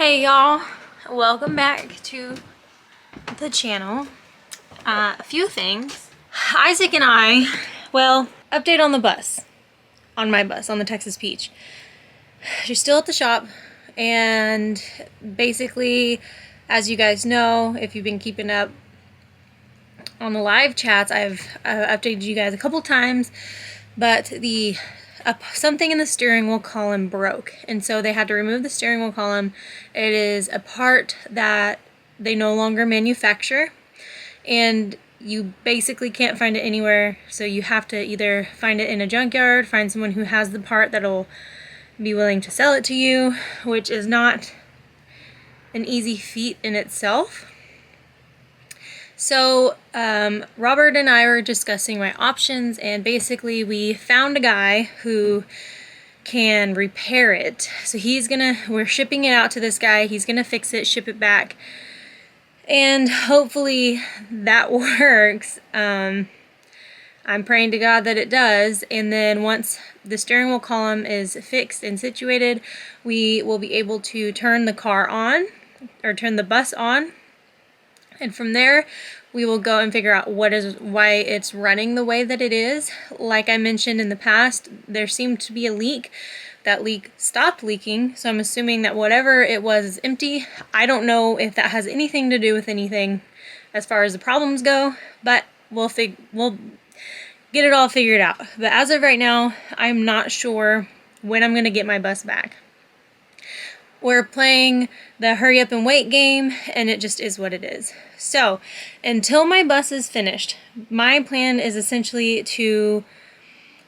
Hey y'all, welcome back to the channel. A few things. Isaac and I, update on the bus, on my bus, on the Texas Peach. She's still at the shop, and basically, as you guys know, if you've been keeping up on the live chats, I've updated you guys a couple times, but something in the steering wheel column broke, and so they had to remove the steering wheel column. It is a part that they no longer manufacture, and you basically can't find it anywhere, so you have to either find it in a junkyard, find someone who has the part that'll be willing to sell it to you, which is not an easy feat in itself. So Robert and I were discussing my options, and basically we found a guy who can repair it. So we're shipping it out to this guy. He's gonna fix it, ship it back, and hopefully that works. I'm praying to God that it does, and then once the steering wheel column is fixed and situated, we will be able to turn the car on, or turn the bus on. And from there, we will go and figure out why it's running the way that it is. Like I mentioned in the past, there seemed to be a leak. That leak stopped leaking, so I'm assuming that whatever it was is empty. I don't know if that has anything to do with anything as far as the problems go, but we'll get it all figured out. But as of right now, I'm not sure when I'm gonna get my bus back. We're playing the hurry up and wait game, and it just is what it is. So, until my bus is finished, my plan is essentially to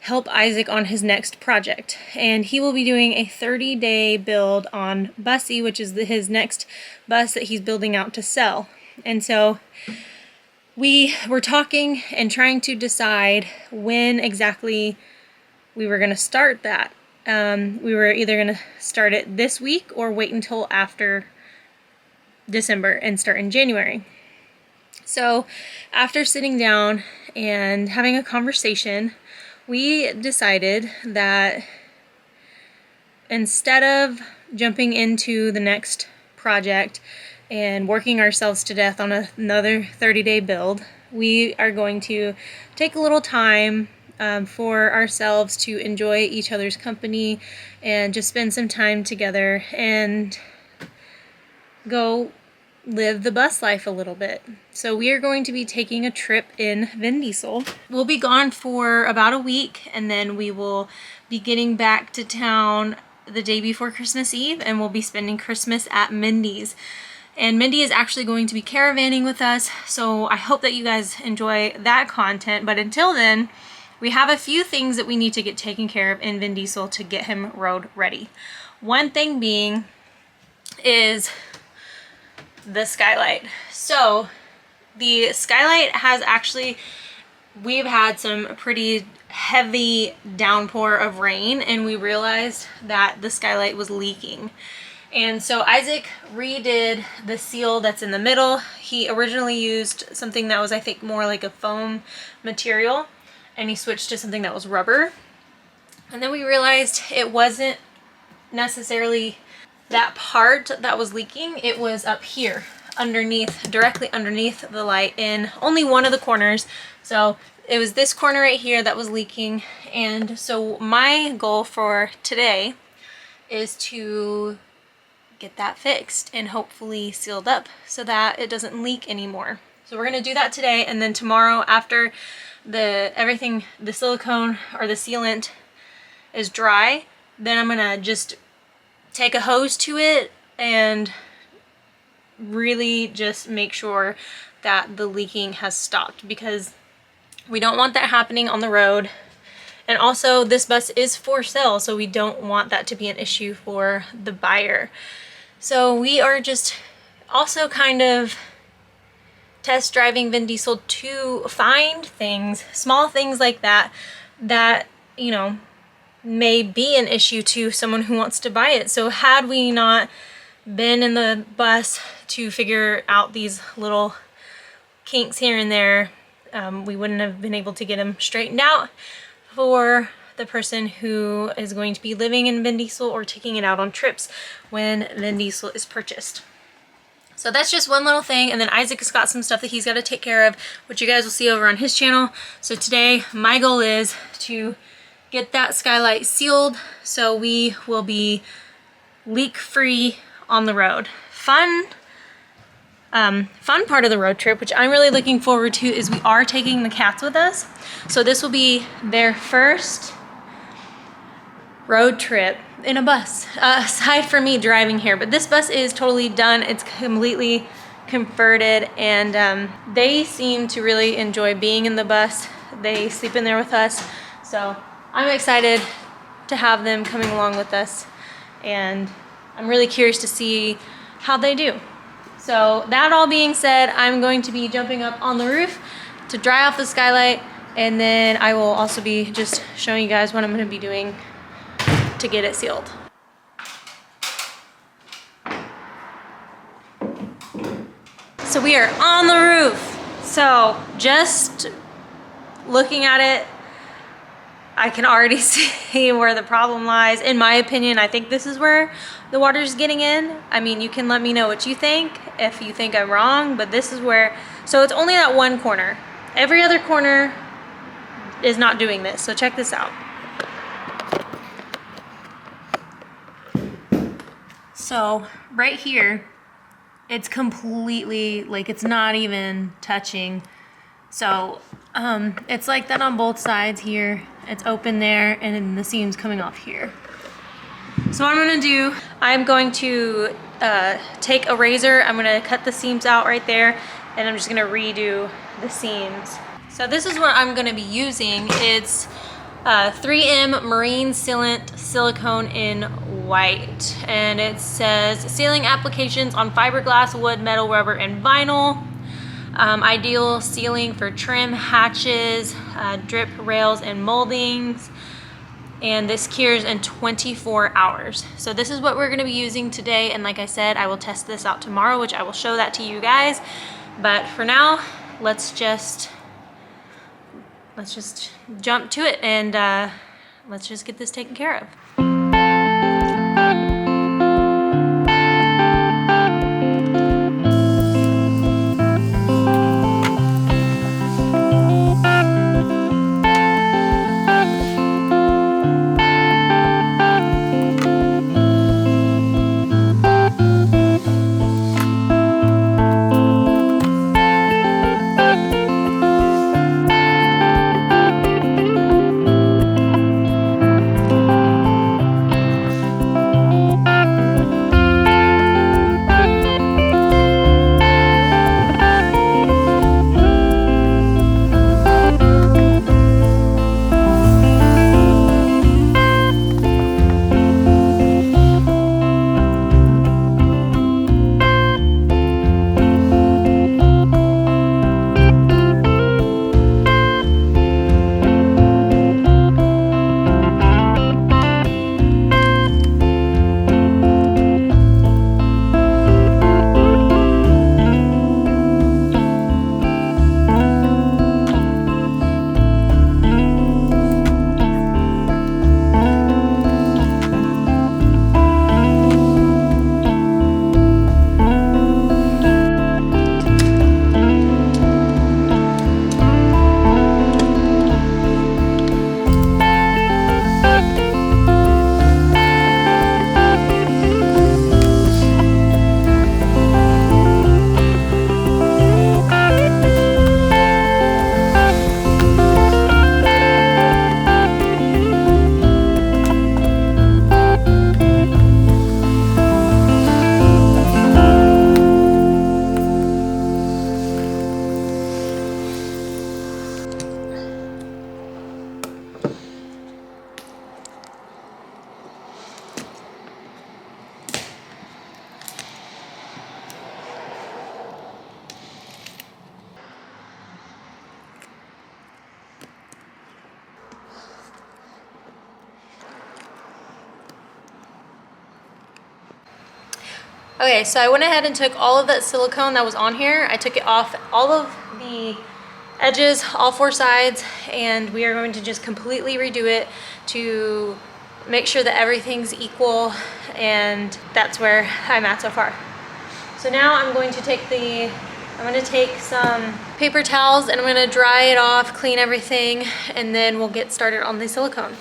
help Isaac on his next project. And he will be doing a 30-day build on Bussy, which is his next bus that he's building out to sell. And so, we were talking and trying to decide when exactly we were going to start that. We were either going to start it this week or wait until after December and start in January. So after sitting down and having a conversation, we decided that instead of jumping into the next project and working ourselves to death on another 30-day build, we are going to take a little time for ourselves to enjoy each other's company and just spend some time together and go live the bus life a little bit. So we are going to be taking a trip in Vin Diesel. We'll be gone for about a week, and then we will be getting back to town the day before Christmas Eve, and we'll be spending Christmas at Mindy's. And Mindy is actually going to be caravanning with us, so I hope that you guys enjoy that content. But until then, we have a few things that we need to get taken care of in Vin Diesel to get him road ready. One thing being is the Skylight. So the Skylight we've had some pretty heavy downpour of rain, and we realized that the Skylight was leaking. And so Isaac redid the seal that's in the middle. He originally used something that was, I think, more like a foam material, and he switched to something that was rubber. And then we realized it wasn't necessarily that part that was leaking. It was up here, directly underneath the light in only one of the corners. So it was this corner right here that was leaking. And so my goal for today is to get that fixed and hopefully sealed up so that it doesn't leak anymore. So we're gonna do that today, and then tomorrow, after the silicone or the sealant is dry, then I'm gonna just take a hose to it and really just make sure that the leaking has stopped, because we don't want that happening on the road. And also, this bus is for sale, so we don't want that to be an issue for the buyer. So we are just also kind of test driving Vin Diesel to find things, small things like that, you know, may be an issue to someone who wants to buy it. So had we not been in the bus to figure out these little kinks here and there, we wouldn't have been able to get them straightened out for the person who is going to be living in Vin Diesel or taking it out on trips when Vin Diesel is purchased. So that's just one little thing, and then Isaac has got some stuff that he's got to take care of, which you guys will see over on his channel. So today, my goal is to get that Skylight sealed so we will be leak-free on the road. Fun part of the road trip, which I'm really looking forward to, is we are taking the cats with us. So this will be their first road trip in a bus, aside from me driving here. But this bus is totally done. It's completely converted, and they seem to really enjoy being in the bus. They sleep in there with us. So I'm excited to have them coming along with us, and I'm really curious to see how they do. So that all being said, I'm going to be jumping up on the roof to dry off the Skylight, and then I will also be just showing you guys what I'm going to be doing to get it sealed. So we are on the roof. So just looking at it, I can already see where the problem lies. In my opinion, I think this is where the water's getting in. I mean, you can let me know what you think, if you think I'm wrong, but this is where, so it's only that one corner. Every other corner is not doing this, so check this out. So right here, it's completely, like, it's not even touching. So it's like that on both sides here. It's open there, and then the seam's coming off here. So what I'm gonna do, I'm going to take a razor, I'm gonna cut the seams out right there, and I'm just gonna redo the seams. So this is what I'm gonna be using. It's 3M Marine Sealant Silicone in white, and it says sealing applications on fiberglass, wood, metal, rubber, and vinyl. Ideal sealing for trim, hatches, drip rails, and moldings. And this cures in 24 hours. So this is what we're gonna be using today, and like I said, I will test this out tomorrow, which I will show that to you guys. But for now, let's just jump to it, and let's just get this taken care of. Okay, so I went ahead and took all of that silicone that was on here. I took it off all of the edges, all 4 sides, and we are going to just completely redo it to make sure that everything's equal, and that's where I'm at so far. So now I'm going to take some paper towels and I'm gonna dry it off, clean everything, and then we'll get started on the silicone.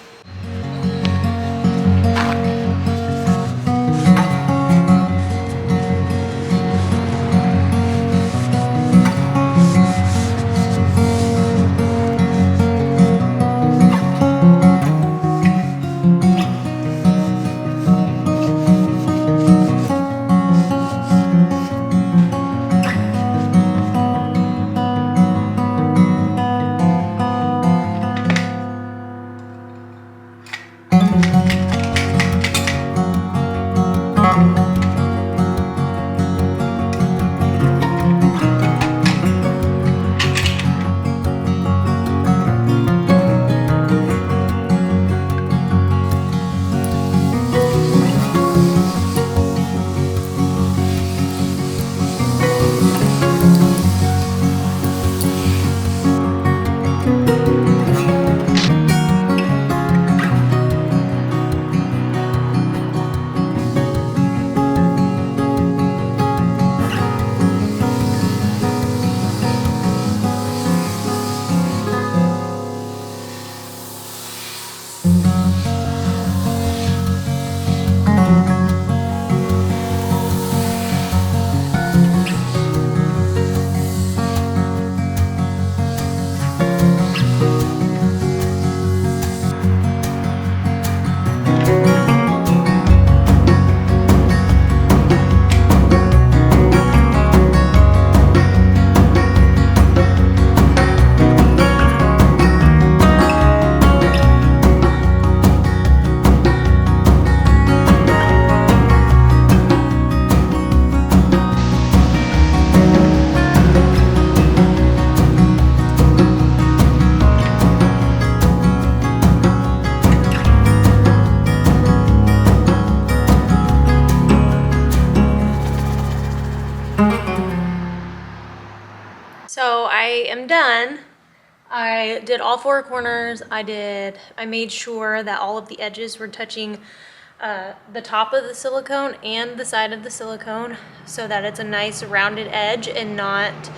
So I am done. I did all 4 corners. I made sure that all of the edges were touching the top of the silicone and the side of the silicone so that it's a nice rounded edge and not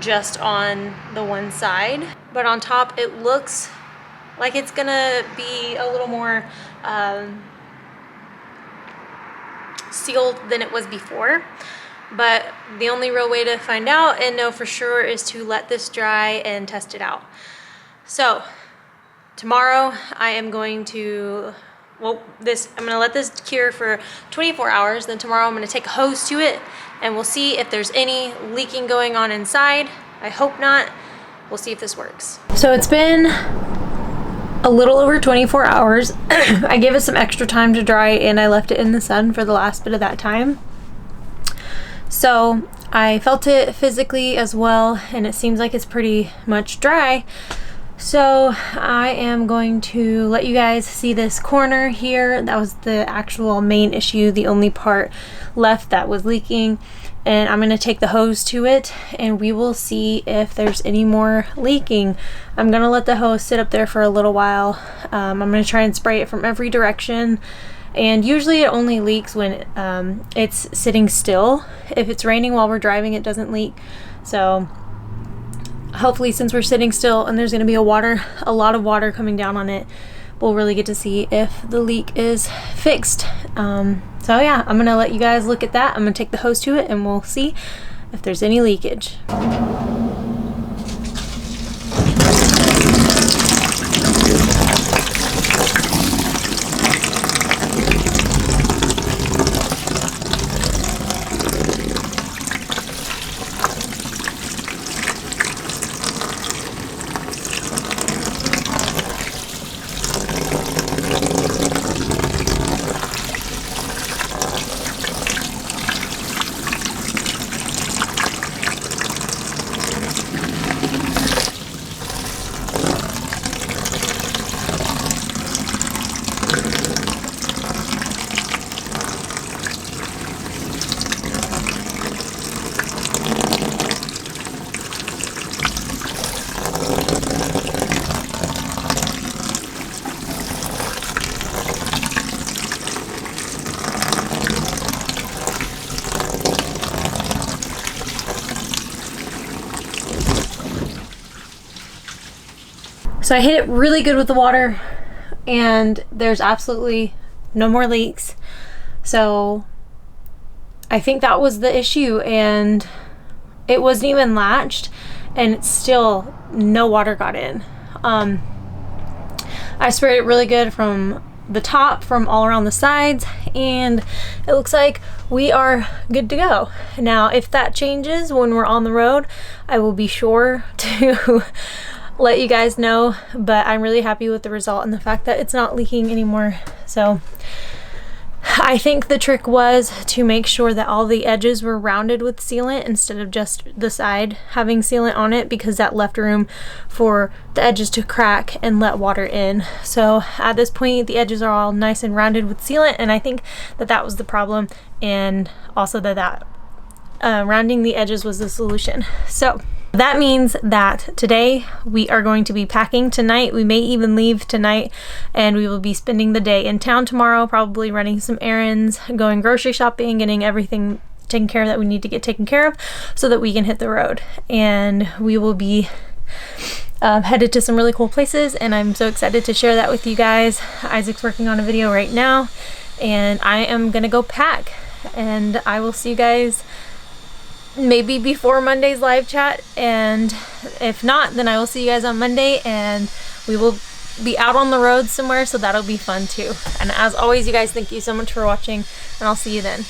just on the one side. But on top it looks like it's gonna be a little more sealed than it was before. But the only real way to find out and know for sure is to let this dry and test it out. So tomorrow I am going to, I'm gonna let this cure for 24 hours. Then tomorrow I'm gonna take a hose to it and we'll see if there's any leaking going on inside. I hope not. We'll see if this works. So it's been a little over 24 hours. I gave it some extra time to dry and I left it in the sun for the last bit of that time. So I felt it physically as well, and it seems like it's pretty much dry. So I am going to let you guys see this corner here. That was the actual main issue, the only part left that was leaking. And I'm going to take the hose to it and we will see if there's any more leaking. I'm going to let the hose sit up there for a little while. I'm going to try and spray it from every direction. And usually it only leaks when it's sitting still. If it's raining while we're driving, it doesn't leak. So hopefully, since we're sitting still and there's going to be a lot of water coming down on it, we'll really get to see if the leak is fixed. So yeah, I'm going to let you guys look at that. I'm going to take the hose to it and we'll see if there's any leakage. So I hit it really good with the water, and there's absolutely no more leaks. So I think that was the issue, and it wasn't even latched, and it's still no water got in. I sprayed it really good from the top, from all around the sides, and it looks like we are good to go. Now, if that changes when we're on the road, I will be sure to let you guys know, but I'm really happy with the result and the fact that it's not leaking anymore. So I think the trick was to make sure that all the edges were rounded with sealant instead of just the side having sealant on it, because that left room for the edges to crack and let water in. So at this point, the edges are all nice and rounded with sealant, and I think that that was the problem, and also that rounding the edges was the solution. So that means that today we are going to be packing tonight. We may even leave tonight, and we will be spending the day in town tomorrow, probably running some errands, going grocery shopping, getting everything taken care of that we need to get taken care of so that we can hit the road. And we will be headed to some really cool places, and I'm so excited to share that with you guys. Isaac's working on a video right now, and I am gonna go pack, and I will see you guys maybe before Monday's live chat, and if not, then I will see you guys on Monday, and we will be out on the road somewhere, so that'll be fun too. And as always, you guys, thank you so much for watching, and I'll see you then.